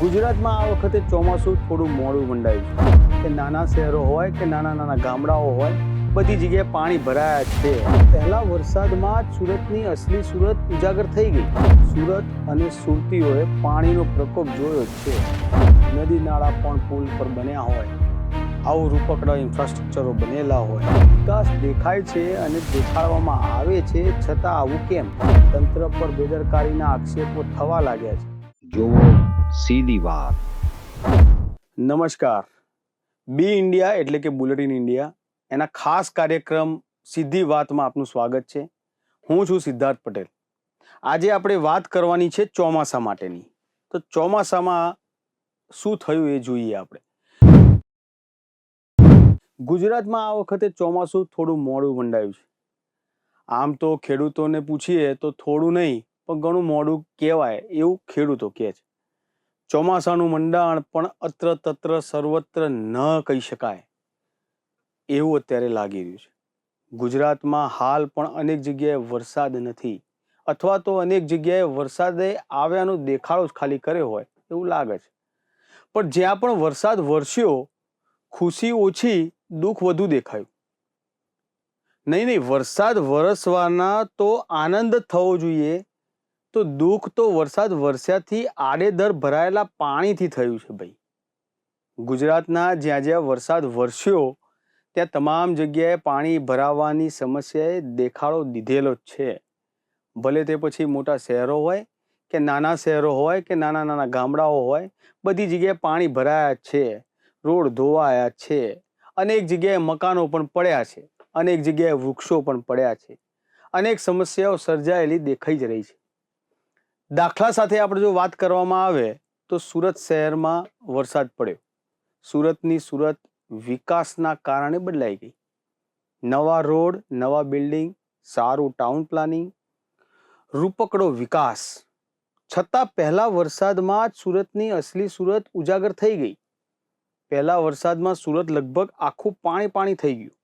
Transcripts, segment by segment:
ગુજરાતમાં આ વખતે ચોમાસું થોડું મોડું મંડાયું છે કે નાના શહેરો હોય કે નાના નાના ગામડાઓ હોય બધી જગ્યાએ પાણી ભરાયા છે. પહેલા વરસાદમાં જ સુરતની અસલી સુરત ઉજાગર થઈ ગઈ. સુરત અને સુરતીઓએ પાણીનો પ્રકોપ જોયો છે. નદી નાળા પણ પુલ પર બન્યા હોય, આવું રૂપકડા ઇન્ફ્રાસ્ટ્રક્ચરો બનેલા હોય, વિકાસ દેખાય છે અને દેખાડવામાં આવે છે, છતાં આવું કેમ? તંત્ર પર બેદરકારીના આક્ષેપો થવા લાગ્યા છે. જોવો સીધી વાત. નમસ્કાર. બી ઇન્ડિયા એટલે કે બુલેટિન ઇન્ડિયા એના ખાસ કાર્યક્રમ સીધી વાતમાં આપનું સ્વાગત છે. હું છું સિદ્ધાર્થ પટેલ. આજે આપણે વાત કરવાની છે ચોમાસા માટેની. તો ચોમાસામાં શું થયું એ જોઈએ આપણે. ગુજરાતમાં આ વખતે ચોમાસું થોડું મોડું મંડાયું છે. આમ તો ખેડૂતોને પૂછીએ તો થોડું નહીં પણ ઘણું મોડું કહેવાય એવું ખેડૂતો કહે છે. ચોમાસાનું મંડાણ પણ અત્ર તત્ર સર્વત્ર ન કહી શકાય એવું અત્યારે લાગી રહ્યું છે. ગુજરાતમાં હાલ પણ અનેક જગ્યાએ વરસાદ નથી, અથવા તો અનેક જગ્યાએ વરસાદે આવ્યાનો દેખાડો જ ખાલી કર્યો હોય એવું લાગે છે. પણ જ્યાં પણ વરસાદ વરસ્યો, ખુશી ઓછી, દુઃખ વધુ દેખાયું. નહીં, વરસાદ વરસવાના તો આનંદ થવો જોઈએ, તો દુઃખ તો વરસાદ વરસ્યાથી આડેધડ ભરાયેલા પાણીથી થયું છે ભાઈ. ગુજરાતના જ્યાં જ્યાં વરસાદ વરસ્યો ત્યાં તમામ જગ્યાએ પાણી ભરાવાની સમસ્યાએ દેખાડો દીધેલો જ છે. ભલે તે પછી મોટા શહેરો હોય કે નાના શહેરો હોય કે નાના નાના ગામડાઓ હોય, બધી જગ્યાએ પાણી ભરાયા છે, રોડ ધોવાયા છે, અનેક જગ્યાએ મકાનો પણ પડ્યા છે, અનેક જગ્યાએ વૃક્ષો પણ પડ્યા છે, અનેક સમસ્યાઓ સર્જાયેલી દેખાઈ જ રહી છે. દાખલા સાથે આપણે જો વાત કરવામાં આવે તો સુરત શહેરમાં વરસાદ પડ્યો. સુરતની સુરત વિકાસના કારણે બદલાઈ ગઈ. નવા રોડ, નવા બિલ્ડિંગ, સારું ટાઉન પ્લાનિંગ, રૂપકડો વિકાસ. છતાં પહેલા વરસાદમાં જ સુરતની અસલી સુરત ઉજાગર થઈ ગઈ. પહેલા વરસાદમાં સુરત લગભગ આખું પાણી પાણી થઈ ગયું.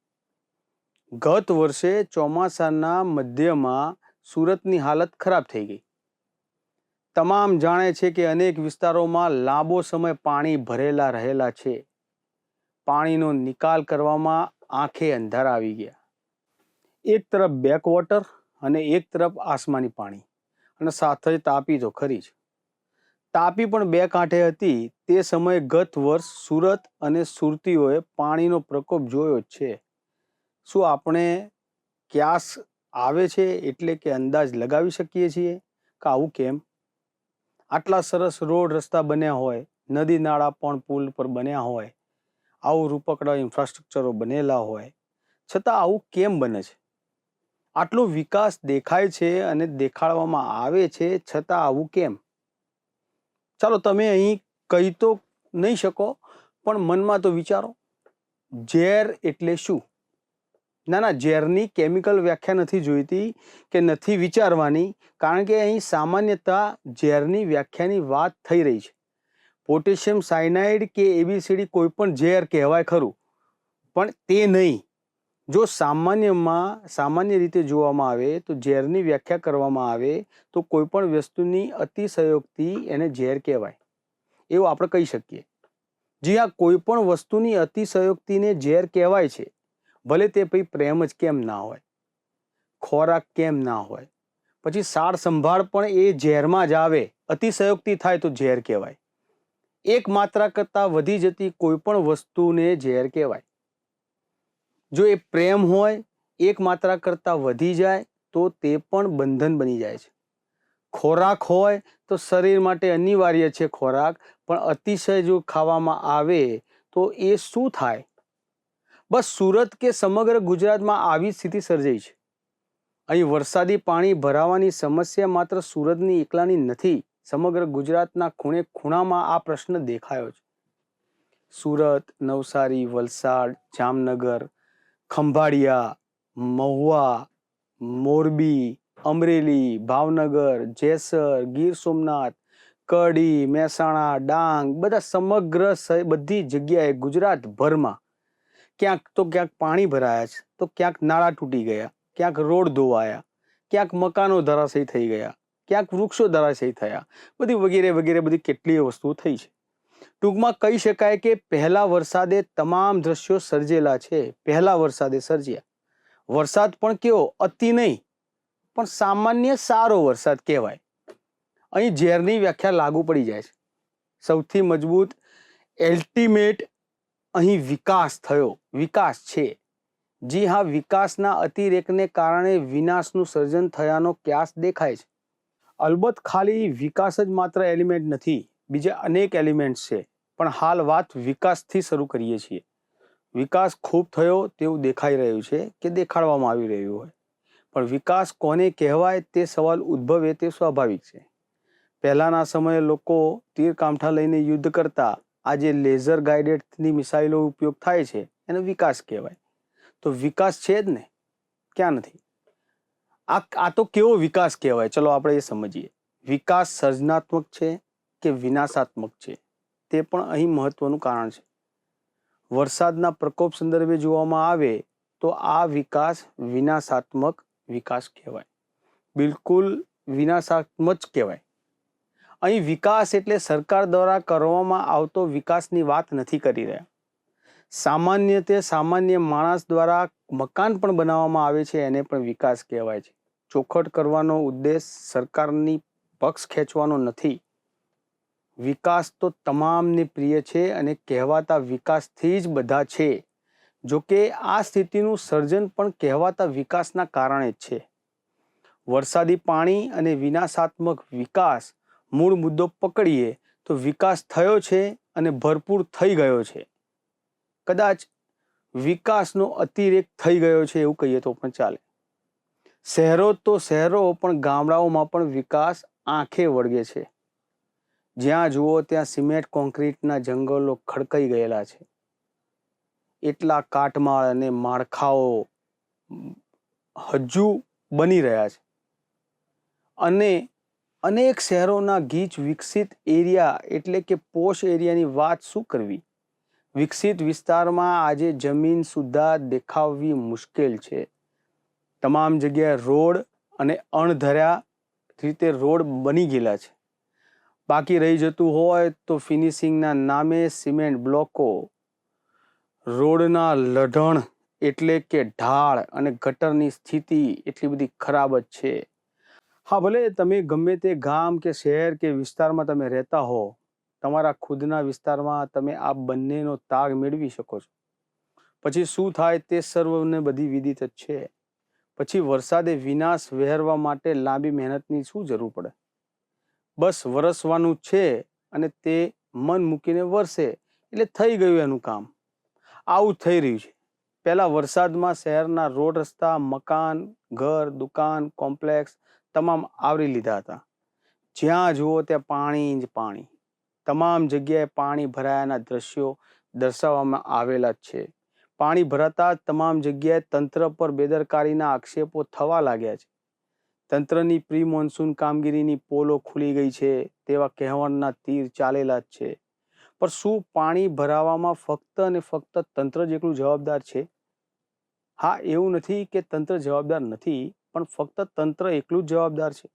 ગત વર્ષે ચોમાસાના મધ્યમાં સુરતની હાલત ખરાબ થઈ ગઈ. તમામ જાણે છે કે અનેક વિસ્તારોમાં લાંબો સમય પાણી ભરેલા રહેલા છે. પાણીનો નિકાલ કરવામાં આંખે અંધારા આવી ગયા. એક તરફ બેકવોટર અને એક તરફ આસમાની પાણી, અને સાથે તાપી તો ખરી જ. તાપી પણ બે કાંઠે હતી. તે સમયે ગત વર્ષ સુરત અને સુરતીઓએ પાણીનો પ્રકોપ જોયો જ છે. શું આપણે ક્યાસ આવે છે એટલે કે અંદાજ લગાવી શકીએ છીએ કે આવું કેમ? આટલા સરસ રોડ રસ્તા બન્યા હોય, નદી નાળા પણ પુલ પર બન્યા હોય, આવું રૂપકડા ઇન્ફ્રાસ્ટ્રક્ચરો બનેલા હોય, છતાં આવું કેમ બને છે? આટલો વિકાસ દેખાય છે અને દેખાડવામાં આવે છે, છતાં આવું કેમ? ચાલો, તમે અહીં કહી તો નહીં શકો, પણ મનમાં તો વિચારો. ઝેર એટલે શું? ના, ઝેરની કેમિકલ વ્યાખ્યા નથી જોઈતી કે નથી વિચારવાની, કારણ કે અહીં સામાન્યતા ઝેરની વ્યાખ્યાની વાત થઈ રહી છે. પોટેશિયમ સાયનાઇડ કે એબીસીડી કોઈ પણ ઝેર કહેવાય ખરું, પણ તે નહીં. જો સામાન્ય રીતે જોવામાં આવે તો ઝેરની વ્યાખ્યા કરવામાં આવે તો કોઈ પણ વસ્તુની અતિશયોક્તિ એને ઝેર કહેવાય એવું આપણે કહી શકીએ. જી હા, કોઈ પણ વસ્તુની અતિશયોક્તિને ઝેર કહેવાય છે. ભલે તે પછી પ્રેમ જ કેમ ના હોય, ખોરાક કેમ ના હોય, પછી સાર સંભાળ પણ એ ઝેરમાં જ આવે. અતિશયોક્તિ થાય તો ઝેર કહેવાય. એક માત્રા કરતાં વધી જતી કોઈ પણ વસ્તુને ઝેર કહેવાય. જો એ પ્રેમ હોય, એક માત્રા કરતાં વધી જાય તો તે પણ બંધન બની જાય છે. ખોરાક હોય તો શરીર માટે અનિવાર્ય છે ખોરાક, પણ અતિશય જો ખાવામાં આવે તો એ શું થાય? બસ સુરત કે સમગ્ર ગુજરાતમાં આવી સ્થિતિ સર્જાઈ છે. અહીં વરસાદી પાણી ભરાવાની સમસ્યા માત્ર સુરતની એકલાની નથી. સમગ્ર ગુજરાતના ખૂણે ખૂણામાં આ પ્રશ્ન દેખાયો છે. સુરત, નવસારી, વલસાડ, જામનગર, ખંભાળિયા, મહુવા, મોરબી, અમરેલી, ભાવનગર, જેસર, ગીર સોમનાથ, કડી, મહેસાણા, ડાંગ, બધા સમગ્ર બધી જગ્યાએ ગુજરાતભરમાં ક્યાંક તો ક્યાંક પાણી ભરાયા છે, તો ક્યાંક નાળા તૂટી ગયા, ક્યાંક રોડ ધોવાયા, ક્યાંક મકાનો ધરાશયી થઈ ગયા, ક્યાંક વૃક્ષો ધરાશયી થયા, બધી વગેરે વગેરે બધી કેટલીય વસ્તુઓ થઈ છે. ટૂંકમાં કહી શકાય કે પહેલા વરસાદે તમામ દ્રશ્યો સર્જેલા છે. પહેલા વરસાદે સર્જ્યા. વરસાદ પણ કેવો, અતિ નહીં પણ સામાન્ય સારો વરસાદ કહેવાય. અહીં ઝેરની વ્યાખ્યા લાગુ પડી જાય છે. સૌથી મજબૂત અલ્ટિમેટ અહીં વિકાસ થયો, વિકાસ છે. જી હા, વિકાસના અતિરેકને કારણે વિનાશનું સર્જન થયાનો ક્યાસ દેખાય છે. અલબત્ત ખાલી વિકાસ જ માત્ર એલિમેન્ટ નથી, બીજા અનેક એલિમેન્ટ્સ છે, પણ હાલ વાત વિકાસથી શરૂ કરીએ છીએ. વિકાસ ખૂબ થયો તેવું દેખાઈ રહ્યું છે કે દેખાડવામાં આવી રહ્યું હોય, પણ વિકાસ કોને કહેવાય તે સવાલ ઉદ્ભવે તે સ્વાભાવિક છે. પહેલાના સમયે લોકો તીર કામઠા લઈને યુદ્ધ કરતા, આજે લેઝર ગાઇડેડની મિસાઇલો ઉપયોગ થાય છે, એનો વિકાસ કહેવાય. તો વિકાસ છે જ ને, ક્યાં નથી? આ તો કેવો વિકાસ કહેવાય, ચલો આપણે એ સમજીએ. વિકાસ સર્જનાત્મક છે કે વિનાશાત્મક છે, તે પણ અહીં મહત્વનું કારણ છે. વરસાદના પ્રકોપ સંદર્ભે જોવામાં આવે તો આ વિકાસ વિનાશાત્મક વિકાસ કહેવાય, બિલકુલ વિનાશાત્મક જ કહેવાય. અહીં વિકાસ એટલે સરકાર દ્વારા કરવામાં આવતો વિકાસની વાત નથી કરી રહ્યા. સામાન્ય માણસ દ્વારા મકાન પણ બનાવવામાં આવે છે, એને પણ વિકાસ કહેવાય છે. ચોખટ કરવાનો ઉદ્દેશ સરકારની પક્ષ ખેંચવાનો નથી. વિકાસ તો તમામને પ્રિય છે અને કહેવાતા વિકાસથી જ બધા છે. જો કે આ સ્થિતિનું સર્જન પણ કહેવાતા વિકાસના કારણે જ છે. વરસાદી પાણી અને વિનાશાત્મક વિકાસ મૂળ મુદ્દો પકડીએ તો વિકાસ થયો છે અને ભરપૂર થઈ ગયો છે. કદાચ વિકાસનો અતિરેક થઈ ગયો છે એવું કહીએ તો પણ ચાલે. શહેરો તો શહેરો, પણ ગામડાઓમાં પણ વિકાસ આંખે વળગે છે. જ્યાં જુઓ ત્યાં સિમેન્ટ કોન્ક્રીટના જંગલો ખડકાઈ ગયેલા છે. એટલા કાટમાળ અને માળખાઓ હજુ બની રહ્યા છે. અને અનેક શહેરોના ગીચ વિકસિત એરિયા એટલે કે પોશ એરિયાની વાત શું કરવી. વિકસિત વિસ્તારમાં આજે જમીન સુદ્ધા દેખાવવી મુશ્કેલ છે. તમામ જગ્યાએ રોડ અને અણધર્યા રીતે રોડ બની ગયેલા છે. બાકી રહી જતું હોય તો ફિનિશિંગના નામે સિમેન્ટ બ્લોકો, રોડના લઢણ એટલે કે ઢાળ અને ગટરની સ્થિતિ એટલી બધી ખરાબ જ છે. હા, ભલે તમે ગમે તે ગામ કે શહેર કે વિસ્તારમાં તમે રહેતા હો, તમારા ખુદના વિસ્તારમાં તમે આ બંનેનો તાગ મેળવી શકો છો. પછી શું થાય તે સર્વને બધી વિદિત જ છે. પછી વરસાદે વિનાશ વહેરવા માટે લાંબી મહેનતની શું જરૂર પડે? બસ વરસવાનું છે અને તે મન મૂકીને વરસે એટલે થઈ ગયું એનું કામ. આવું થઈ રહ્યું છે. પહેલા વરસાદમાં શહેરના રોડ રસ્તા, મકાન, ઘર, દુકાન, કોમ્પ્લેક્સ તમામ આવરી લીધા હતા. જ્યાં જુઓ ત્યાં પાણી જ પાણી. તમામ જગ્યાએ પાણી ભરાયાના દ્રશ્યો દર્શાવવામાં આવેલા જ છે. પાણી ભરાતા તમામ જગ્યાએ તંત્ર પર બેદરકારીના આક્ષેપો થવા લાગ્યા છે. તંત્રની પ્રી મોન્સૂન કામગીરીની પોલો ખુલી ગઈ છે તેવા કહેવતના તીર ચાલેલા જ છે. પણ શું પાણી ભરાવામાં ફક્ત અને ફક્ત તંત્ર જ એકલું જવાબદાર છે? હા, એવું નથી કે તંત્ર જવાબદાર નથી, પણ ફક્ત તંત્ર એકલું જ જવાબદાર છે.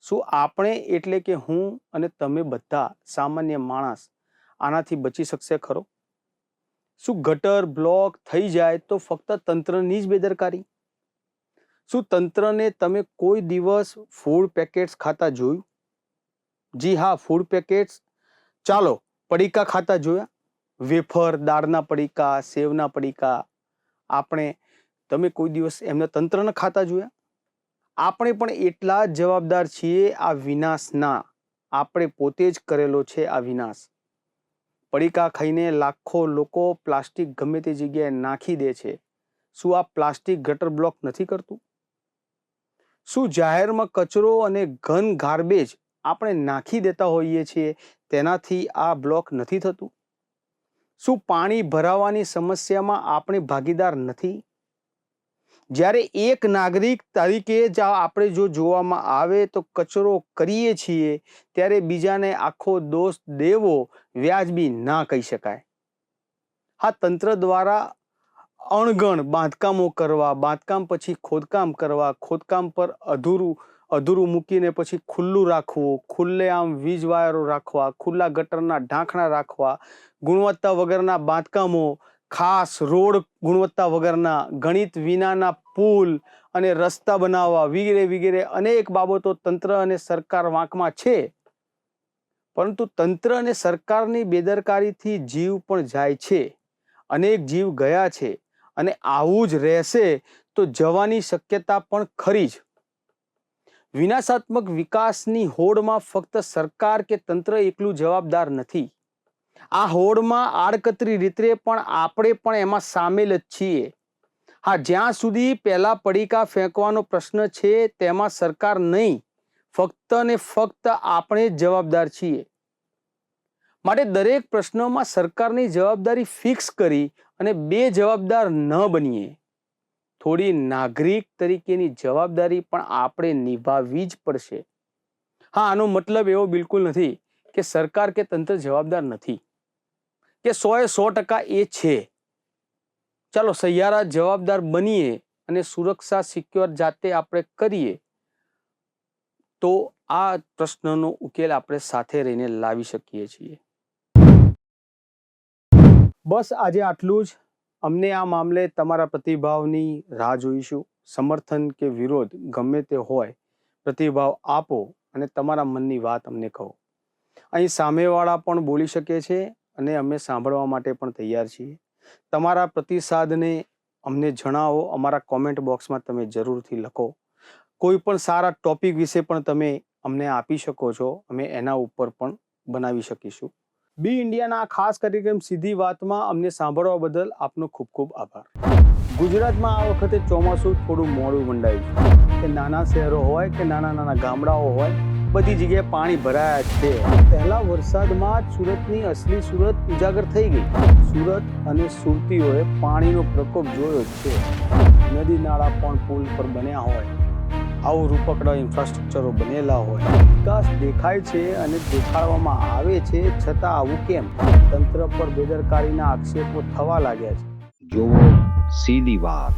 શું આપણે એટલે કે હું અને તમે બધા સામાન્ય માણસ આનાથી બચી શકશે ખરો? શું ગટર બ્લોક થઈ જાય તો ફક્ત તંત્રની જ બેદરકારી? શું તંત્રને તમે કોઈ દિવસ ફૂડ પેકેટ્સ ખાતા જોયું? જી હા, ફૂડ પેકેટ્સ. ચાલો, પડીકા ખાતા જોયા? વેફર, દાળના પડીકા, સેવના પડીકા. તમે કોઈ દિવસ એમને તંત્રને ખાતા જોયા? આપણે પણ એટલા જ જવાબદાર છીએ આ વિનાશના. આપણે પોતે જ કરેલો છે આ વિનાશ. પડીકા ખાઈને લાખો લોકો પ્લાસ્ટિક ગમે તે જગ્યાએ નાખી દે છે. શું આ પ્લાસ્ટિક ગટર બ્લોક નથી કરતું? શું જાહેરમાં કચરો અને ઘન ગાર્બેજ આપણે નાખી દેતા હોઈએ છીએ તેનાથી આ બ્લોક નથી થતું? શું પાણી ભરાવાની સમસ્યામાં આપણે ભાગીદાર નથી? જ્યારે એક નાગરિક તરીકે જ આપણે જો જોવામાં આવે તો કચરો કરીએ છીએ ત્યારે બીજાને આખો દોષ દેવો વ્યાજબી ના કહી શકાય. હા, તંત્ર દ્વારા અણગણ બાંધકામો કરવા, બાંધકામ પછી ખોદકામ કરવા, ખોદકામ પર અધૂરું અધૂરું મૂકીને પછી ખુલ્લું રાખવું, ખુલ્લેઆમ વીજ વાયરો રાખવા, ખુલ્લા ગટરના ઢાંકણા રાખવા, ગુણવત્તા વગરના બાંધકામો, ખાસ રોડ ગુણવત્તા વગરના, ગણિત વિનાના પુલ અને રસ્તા બનાવવા વગેરે વગેરે અનેક બાબતો તંત્ર અને સરકાર વાંકમાં છે. પરંતુ તંત્ર અને સરકારની બેદરકારીથી જીવ પણ જાય છે, અનેક જીવ ગયા છે અને આવું જ રહેશે તો જવાની શક્યતા પણ ખરી જ. વિનાશાત્મક વિકાસની હોડમાં ફક્ત સરકાર કે તંત્ર એકલું જવાબદાર નથી. આ હોડમાં આડકતરી રીતે પણ આપણે પણ એમાં સામેલ જ છીએ. હા, જ્યાં સુધી પહેલા પડીકા ફેંકવાનો પ્રશ્ન છે તેમાં સરકાર નહીં, ફક્ત ને ફક્ત આપણે જ જવાબદાર છીએ. માટે દરેક પ્રશ્નમાં સરકારની જવાબદારી ફિક્સ કરી અને બે જવાબદાર ન બનીએ. થોડી નાગરિક તરીકેની જવાબદારી પણ આપણે નિભાવવી જ પડશે. હા, આનો મતલબ એવો બિલકુલ નથી કે સરકાર કે તંત્ર જવાબદાર નથી, કે 100% એ છે. ચાલો સહિયારા જવાબદાર બનીએ અને સુરક્ષા સિક્યોર જાતે આપણે કરીએ તો આ પ્રશ્નનો ઉકેલ આપણે સાથે રહીને લાવી શકીએ છીએ. બસ આજે આટલું જ. અમને આ મામલે તમારા પ્રતિભાવની રાહ જોઈશું. સમર્થન કે વિરોધ ગમે તે હોય, પ્રતિભાવ આપો અને તમારા મનની વાત અમને કહો. અહીં સામેવાળા પણ બોલી શકે છે અને અમે સાંભળવા માટે પણ તૈયાર છીએ. તમારા પ્રતિસાદને અમને જણાવો. અમારા કોમેન્ટ બોક્સમાં તમે જરૂરથી લખો. કોઈ પણ સારા ટોપિક વિશે પણ તમે અમને આપી શકો છો, અમે એના ઉપર પણ બનાવી શકીશું. બી ઇન્ડિયાના ખાસ કાર્યક્રમ સીધી વાતમાં અમને સાંભળવા બદલ આપનો ખૂબ ખૂબ આભાર. ગુજરાતમાં આ વખતે ચોમાસું થોડું મોડું મંડાયું છે. કે નાના શહેરો હોય કે નાના નાના ગામડાઓ હોય, બધી જગ્યાએ પાણી ભરાયા છે. પહેલા વરસાદમાં જ સુરતની અસલી સુરત ઉજાગર થઈ ગઈ. સુરત અને સુરતીઓએ પાણીનો પ્રકોપ જોયો જ છે. નદી નાળા પણ પુલ પર બન્યા હોય, આવું રૂપકડા ઇન્ફ્રાસ્ટ્રક્ચરો બનેલા હોય, વિકાસ દેખાય છે અને દેખાડવામાં આવે છે, છતાં આવું કેમ? તંત્ર પર બેદરકારીના આક્ષેપો થવા લાગ્યા છે. જુઓ સીધી વાત.